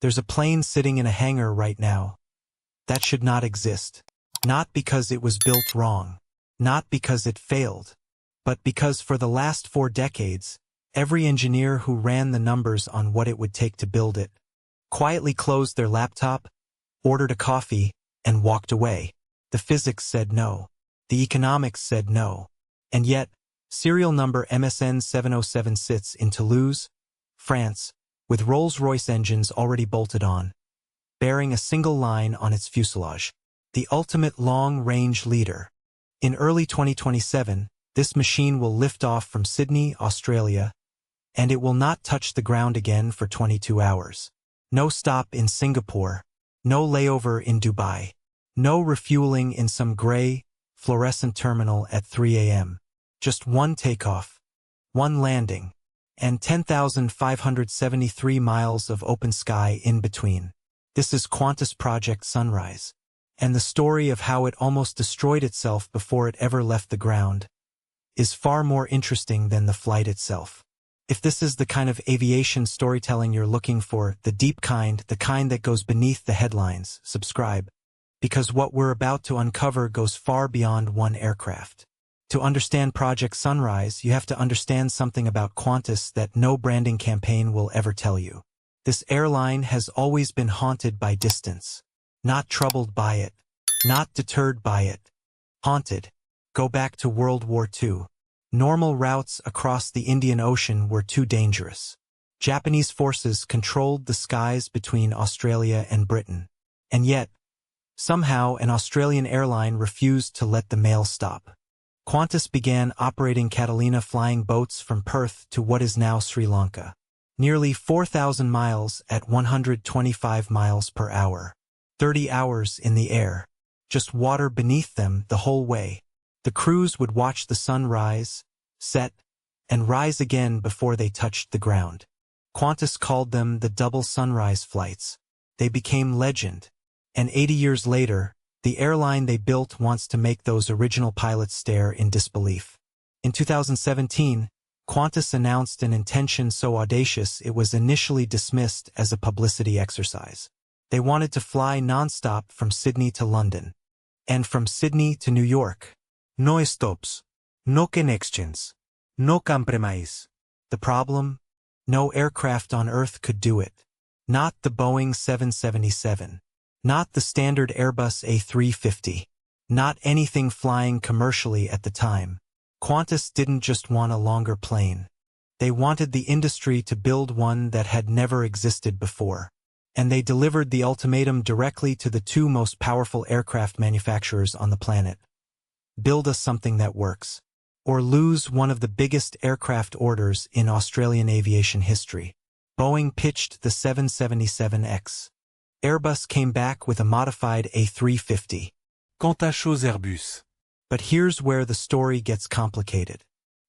There's a plane sitting in a hangar right now. That should not exist. Not because it was built wrong. Not because it failed. But because for the last 4 decades, every engineer who ran the numbers on what it would take to build it quietly closed their laptop, ordered a coffee, and walked away. The physics said no. The economics said no. And yet, serial number MSN 707 sits in Toulouse, France, with Rolls-Royce engines already bolted on, bearing a single line on its fuselage. The ultimate long-range leader. In early 2027, this machine will lift off from Sydney, Australia, and it will not touch the ground again for 22 hours. No stop in Singapore, no layover in Dubai, no refueling in some gray, fluorescent terminal at 3 a.m. Just one takeoff, one landing, and 10,573 miles of open sky in between. This is Qantas Project Sunrise, and the story of how it almost destroyed itself before it ever left the ground is far more interesting than the flight itself. If this is the kind of aviation storytelling you're looking for, the deep kind, the kind that goes beneath the headlines, subscribe, because what we're about to uncover goes far beyond one aircraft. To understand Project Sunrise, you have to understand something about Qantas that no branding campaign will ever tell you. This airline has always been haunted by distance, not troubled by it, not deterred by it. Haunted. Go back to World War II. Normal routes across the Indian Ocean were too dangerous. Japanese forces controlled the skies between Australia and Britain. And yet, somehow an Australian airline refused to let the mail stop. Qantas began operating Catalina flying boats from Perth to what is now Sri Lanka. Nearly 4,000 miles at 125 miles per hour. 30 hours in the air. Just water beneath them the whole way. The crews would watch the sun rise, set, and rise again before they touched the ground. Qantas called them the double sunrise flights. They became legend. And 80 years later, the airline they built wants to make those original pilots stare in disbelief. In 2017, Qantas announced an intention so audacious it was initially dismissed as a publicity exercise. They wanted to fly non-stop from Sydney to London. And from Sydney to New York. No stops. No connections. No compromise. The problem? No aircraft on Earth could do it. Not the Boeing 777. Not the standard Airbus A350. Not anything flying commercially at the time. Qantas didn't just want a longer plane. They wanted the industry to build one that had never existed before. And they delivered the ultimatum directly to the 2 most powerful aircraft manufacturers on the planet. Build us something that works, or lose one of the biggest aircraft orders in Australian aviation history. Boeing pitched the 777X. Airbus came back with a modified A350. Qantas chose Airbus. But here's where the story gets complicated.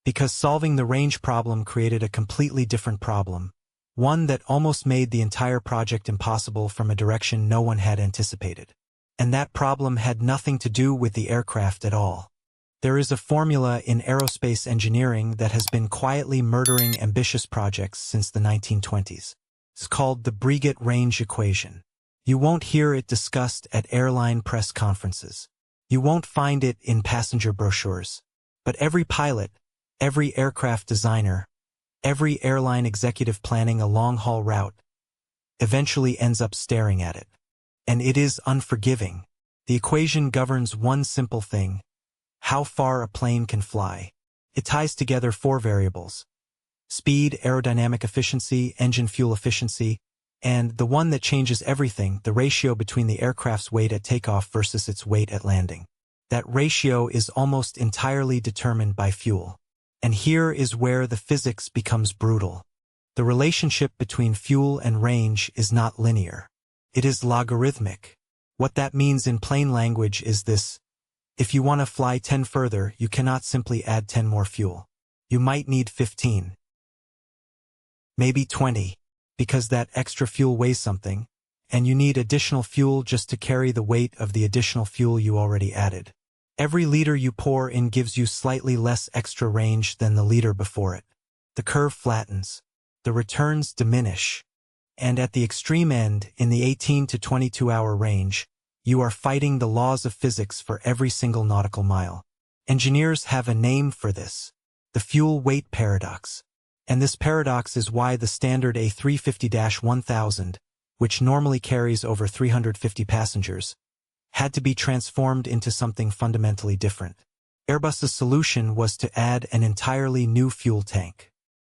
Because solving the range problem created a completely different problem. One that almost made the entire project impossible from a direction no one had anticipated. And that problem had nothing to do with the aircraft at all. There is a formula in aerospace engineering that has been quietly murdering ambitious projects since the 1920s. It's called the Breguet range equation. You won't hear it discussed at airline press conferences. You won't find it in passenger brochures. But every pilot, every aircraft designer, every airline executive planning a long-haul route eventually ends up staring at it. And it is unforgiving. The equation governs one simple thing: how far a plane can fly. It ties together 4 variables: speed, aerodynamic efficiency, engine fuel efficiency, and the one that changes everything, the ratio between the aircraft's weight at takeoff versus its weight at landing. That ratio is almost entirely determined by fuel. And here is where the physics becomes brutal. The relationship between fuel and range is not linear. It is logarithmic. What that means in plain language is this: if you want to fly 10 further, you cannot simply add 10 more fuel. You might need 15. Maybe 20, because that extra fuel weighs something, and you need additional fuel just to carry the weight of the additional fuel you already added. Every liter you pour in gives you slightly less extra range than the liter before it. The curve flattens. The returns diminish. And at the extreme end, in the 18 to 22-hour range, you are fighting the laws of physics for every single nautical mile. Engineers have a name for this: the fuel weight paradox. And this paradox is why the standard A350-1000, which normally carries over 350 passengers, had to be transformed into something fundamentally different. Airbus's solution was to add an entirely new fuel tank.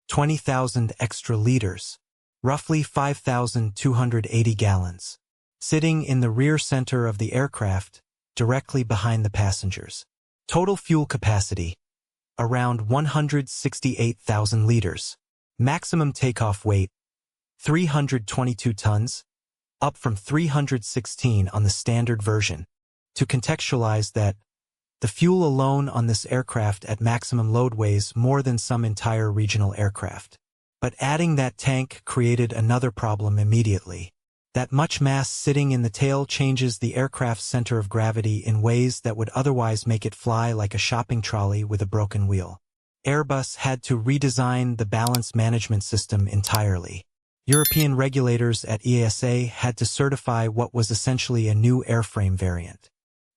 20,000 extra liters, roughly 5,280 gallons, sitting in the rear center of the aircraft, directly behind the passengers. Total fuel capacity, around 168,000 liters. Maximum takeoff weight, 322 tons, up from 316 on the standard version. To contextualize that, the fuel alone on this aircraft at maximum load weighs more than some entire regional aircraft. But adding that tank created another problem immediately. That much mass sitting in the tail changes the aircraft's center of gravity in ways that would otherwise make it fly like a shopping trolley with a broken wheel. Airbus had to redesign the balance management system entirely. European regulators at EASA had to certify what was essentially a new airframe variant.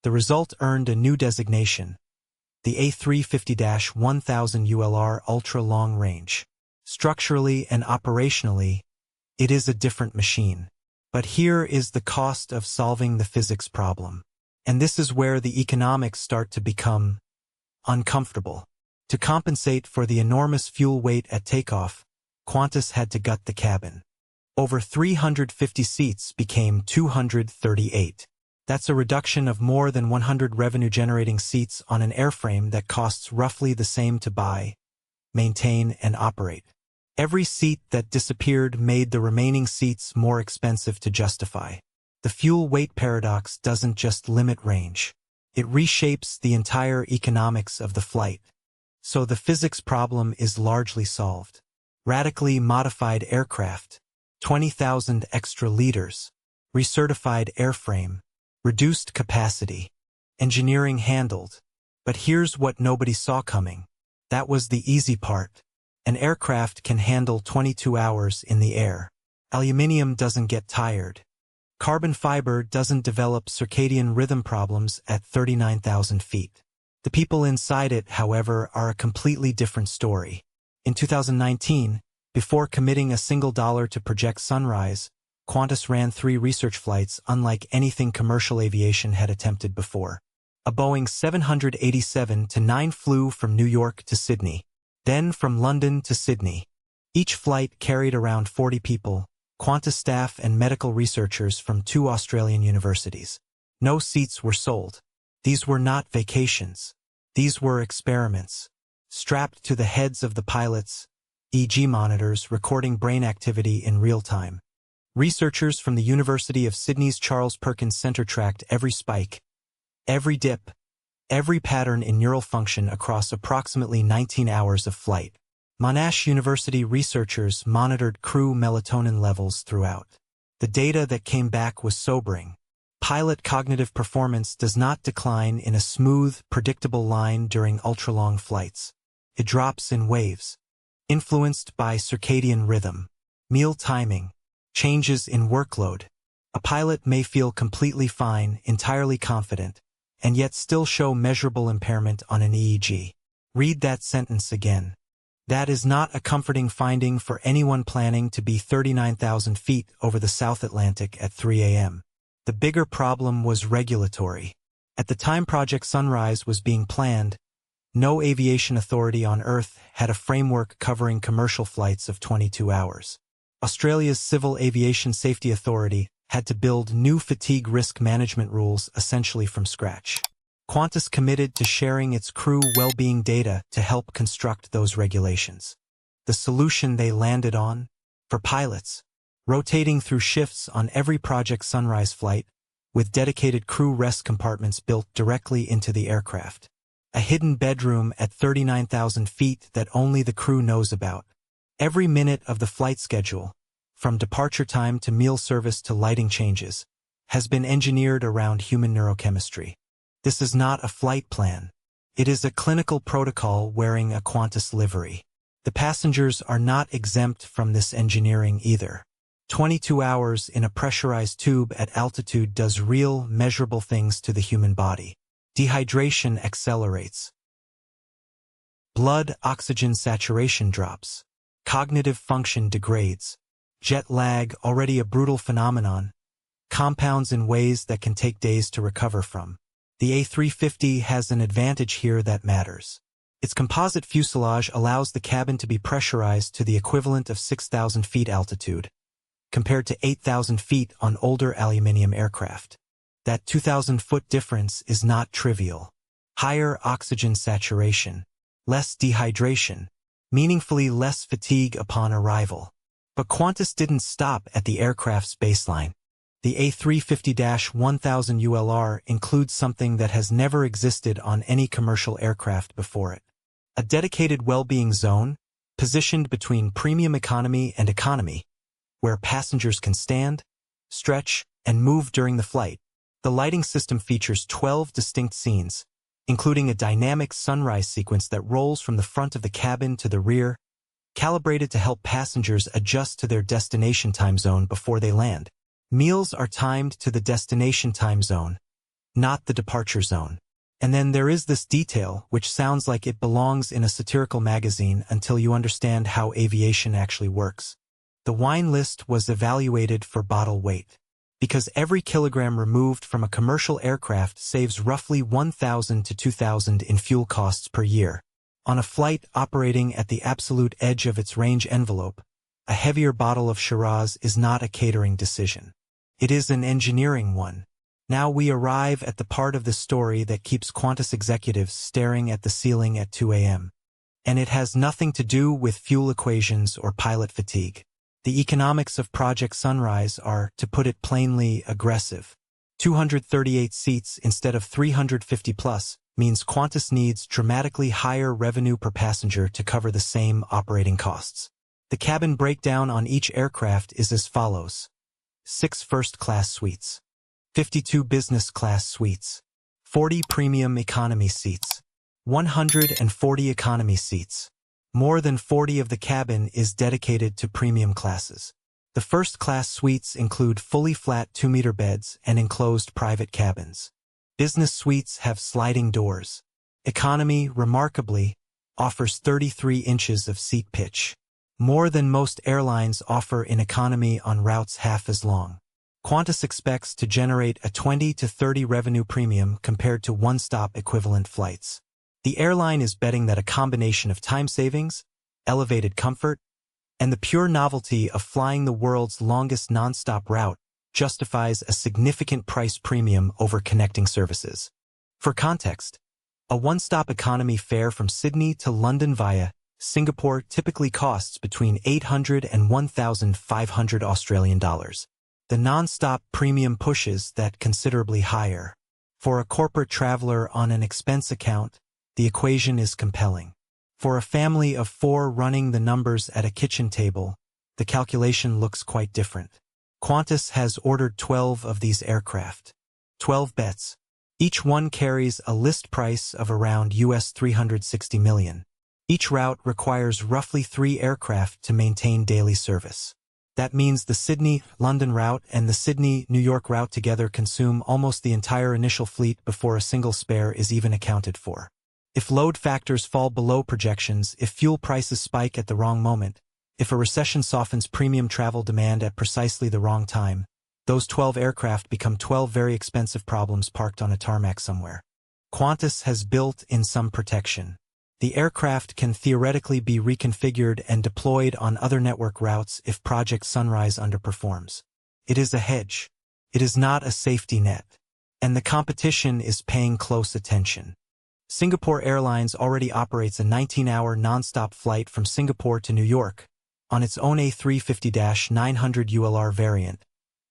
The result earned a new designation, the A350-1000 ULR Ultra Long Range. Structurally and operationally, it is a different machine. But here is the cost of solving the physics problem. And this is where the economics start to become uncomfortable. To compensate for the enormous fuel weight at takeoff, Qantas had to gut the cabin. Over 350 seats became 238. That's a reduction of more than 100 revenue-generating seats on an airframe that costs roughly the same to buy, maintain, and operate. Every seat that disappeared made the remaining seats more expensive to justify. The fuel weight paradox doesn't just limit range. It reshapes the entire economics of the flight. So the physics problem is largely solved. Radically modified aircraft, 20,000 extra liters, recertified airframe, reduced capacity, engineering handled. But here's what nobody saw coming. That was the easy part. An aircraft can handle 22 hours in the air. Aluminium doesn't get tired. Carbon fiber doesn't develop circadian rhythm problems at 39,000 feet. The people inside it, however, are a completely different story. In 2019, before committing a single dollar to Project Sunrise, Qantas ran 3 research flights unlike anything commercial aviation had attempted before. A Boeing 787-9 flew from New York to Sydney, then from London to Sydney. Each flight carried around 40 people, Qantas staff and medical researchers from 2 Australian universities. No seats were sold. These were not vacations. These were experiments. Strapped to the heads of the pilots, EEG monitors recording brain activity in real time. Researchers from the University of Sydney's Charles Perkins Centre tracked every spike, every dip, every pattern in neural function across approximately 19 hours of flight. Monash University researchers monitored crew melatonin levels throughout. The data that came back was sobering. Pilot cognitive performance does not decline in a smooth, predictable line during ultra-long flights. It drops in waves, influenced by circadian rhythm, meal timing, changes in workload. A pilot may feel completely fine, entirely confident, and yet still show measurable impairment on an EEG. Read that sentence again. That is not a comforting finding for anyone planning to be 39,000 feet over the South Atlantic at 3 a.m. The bigger problem was regulatory. At the time Project Sunrise was being planned, no aviation authority on Earth had a framework covering commercial flights of 22 hours. Australia's Civil Aviation Safety Authority had to build new fatigue risk management rules essentially from scratch. Qantas committed to sharing its crew well-being data to help construct those regulations. The solution they landed on? For pilots, rotating through shifts on every Project Sunrise flight, with dedicated crew rest compartments built directly into the aircraft. A hidden bedroom at 39,000 feet that only the crew knows about. Every minute of the flight schedule, from departure time to meal service to lighting changes, has been engineered around human neurochemistry. This is not a flight plan. It is a clinical protocol wearing a Qantas livery. The passengers are not exempt from this engineering either. 22 hours in a pressurized tube at altitude does real, measurable things to the human body. Dehydration accelerates. Blood oxygen saturation drops. Cognitive function degrades. Jet lag, already a brutal phenomenon, compounds in ways that can take days to recover from. The A350 has an advantage here that matters. Its composite fuselage allows the cabin to be pressurized to the equivalent of 6,000 feet altitude, compared to 8,000 feet on older aluminum aircraft. That 2,000-foot difference is not trivial. Higher oxygen saturation, less dehydration, meaningfully less fatigue upon arrival. But Qantas didn't stop at the aircraft's baseline. The A350-1000 ULR includes something that has never existed on any commercial aircraft before it. A dedicated well-being zone, positioned between premium economy and economy, where passengers can stand, stretch, and move during the flight. The lighting system features 12 distinct scenes, including a dynamic sunrise sequence that rolls from the front of the cabin to the rear, calibrated to help passengers adjust to their destination time zone before they land. Meals are timed to the destination time zone, not the departure zone. And then there is this detail, which sounds like it belongs in a satirical magazine until you understand how aviation actually works. The wine list was evaluated for bottle weight, because every kilogram removed from a commercial aircraft saves roughly 1,000 to 2,000 in fuel costs per year. On a flight operating at the absolute edge of its range envelope, a heavier bottle of Shiraz is not a catering decision. It is an engineering one. Now we arrive at the part of the story that keeps Qantas executives staring at the ceiling at 2 a.m. And it has nothing to do with fuel equations or pilot fatigue. The economics of Project Sunrise are, to put it plainly, aggressive. 238 seats instead of 350 plus means Qantas needs dramatically higher revenue per passenger to cover the same operating costs. The cabin breakdown on each aircraft is as follows: 6 first-class suites, 52 business-class suites, 40 premium economy seats, 140 economy seats. More than 40 of the cabin is dedicated to premium classes. The first-class suites include fully flat 2-meter beds and enclosed private cabins. Business suites have sliding doors. Economy, remarkably, offers 33 inches of seat pitch, more than most airlines offer in economy on routes half as long. Qantas expects to generate a 20 to 30 revenue premium compared to one-stop equivalent flights. The airline is betting that a combination of time savings, elevated comfort, and the pure novelty of flying the world's longest non-stop route justifies a significant price premium over connecting services. For context, a one-stop economy fare from Sydney to London via Singapore typically costs between 800 and 1,500 Australian dollars. The non-stop premium pushes that considerably higher. For a corporate traveler on an expense account, the equation is compelling. For a family of 4 running the numbers at a kitchen table, the calculation looks quite different. Qantas has ordered 12 of these aircraft. 12 bets. Each one carries a list price of around US $360 million. Each route requires roughly 3 aircraft to maintain daily service. That means the Sydney-London route and the Sydney-New York route together consume almost the entire initial fleet before a single spare is even accounted for. If load factors fall below projections, if fuel prices spike at the wrong moment, if a recession softens premium travel demand at precisely the wrong time, those 12 aircraft become 12 very expensive problems parked on a tarmac somewhere. Qantas has built in some protection. The aircraft can theoretically be reconfigured and deployed on other network routes if Project Sunrise underperforms. It is a hedge. It is not a safety net. And the competition is paying close attention. Singapore Airlines already operates a 19-hour non-stop flight from Singapore to New York on its own A350-900 ULR variant,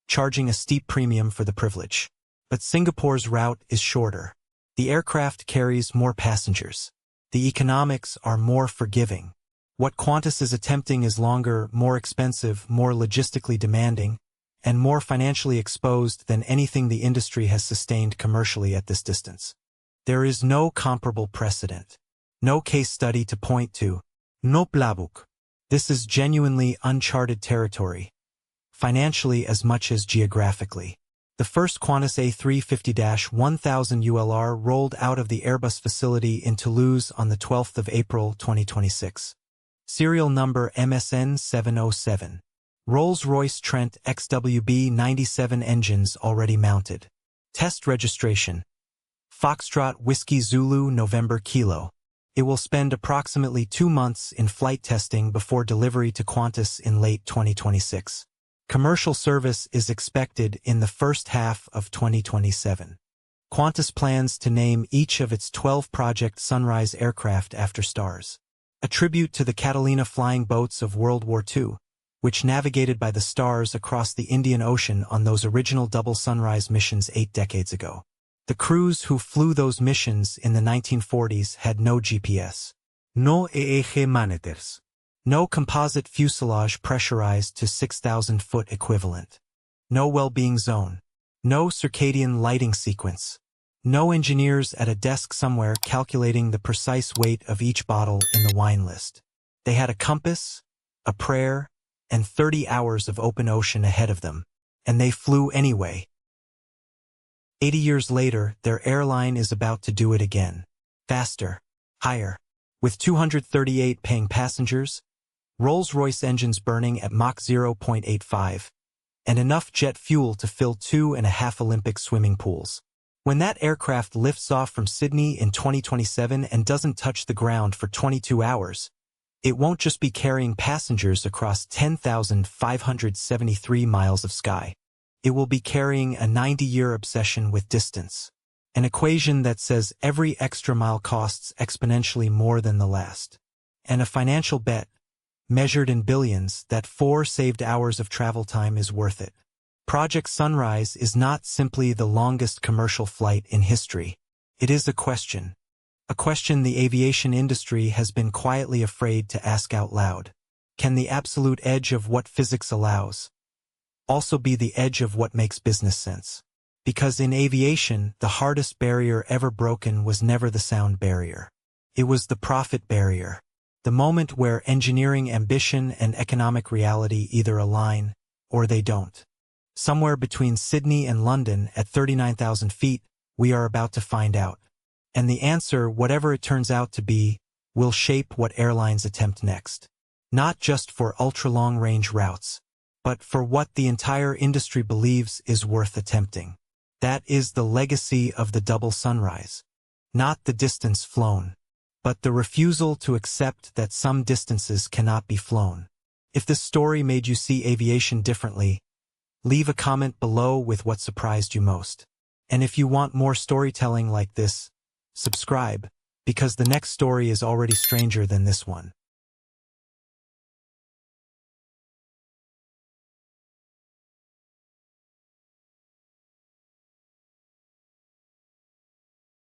charging a steep premium for the privilege. But Singapore's route is shorter. The aircraft carries more passengers. The economics are more forgiving. What Qantas is attempting is longer, more expensive, more logistically demanding, and more financially exposed than anything the industry has sustained commercially at this distance. There is no comparable precedent, no case study to point to, no playbook. This is genuinely uncharted territory. financially as much as geographically. The first Qantas A350-1000 ULR rolled out of the Airbus facility in Toulouse on the 12th of April 2026. Serial number MSN 707. Rolls-Royce Trent XWB-97 engines already mounted. Test registration. Foxtrot Whiskey Zulu November Kilo. It will spend approximately 2 months in flight testing before delivery to Qantas in late 2026. Commercial service is expected in the first half of 2027. Qantas plans to name each of its 12 Project Sunrise aircraft after stars. A tribute to the Catalina flying boats of World War II, which navigated by the stars across the Indian Ocean on those original double sunrise missions 8 decades ago. The crews who flew those missions in the 1940s had no GPS. No EEG monitors. No composite fuselage pressurized to 6,000-foot equivalent. No well-being zone. No circadian lighting sequence. No engineers at a desk somewhere calculating the precise weight of each bottle in the wine list. They had a compass, a prayer, and 30 hours of open ocean ahead of them, and they flew anyway. 80 years later, their airline is about to do it again. Faster, higher. With 238 paying passengers, Rolls-Royce engines burning at Mach 0.85, and enough jet fuel to fill 2.5 Olympic swimming pools. When that aircraft lifts off from Sydney in 2027 and doesn't touch the ground for 22 hours, it won't just be carrying passengers across 10,573 miles of sky. It will be carrying a 90-year obsession with distance, an equation that says every extra mile costs exponentially more than the last, and a financial bet, measured in billions, that 4 saved hours of travel time is worth it. Project Sunrise is not simply the longest commercial flight in history. It is a question the aviation industry has been quietly afraid to ask out loud. Can the absolute edge of what physics allows also be the edge of what makes business sense? Because in aviation, the hardest barrier ever broken was never the sound barrier. It was the profit barrier. The moment where engineering ambition and economic reality either align or they don't. Somewhere between Sydney and London at 39,000 feet, we are about to find out. And the answer, whatever it turns out to be, will shape what airlines attempt next. Not just for ultra-long-range routes, but for what the entire industry believes is worth attempting. That is the legacy of the double sunrise. Not the distance flown, but the refusal to accept that some distances cannot be flown. If this story made you see aviation differently, leave a comment below with what surprised you most. And if you want more storytelling like this, subscribe, because the next story is already stranger than this one.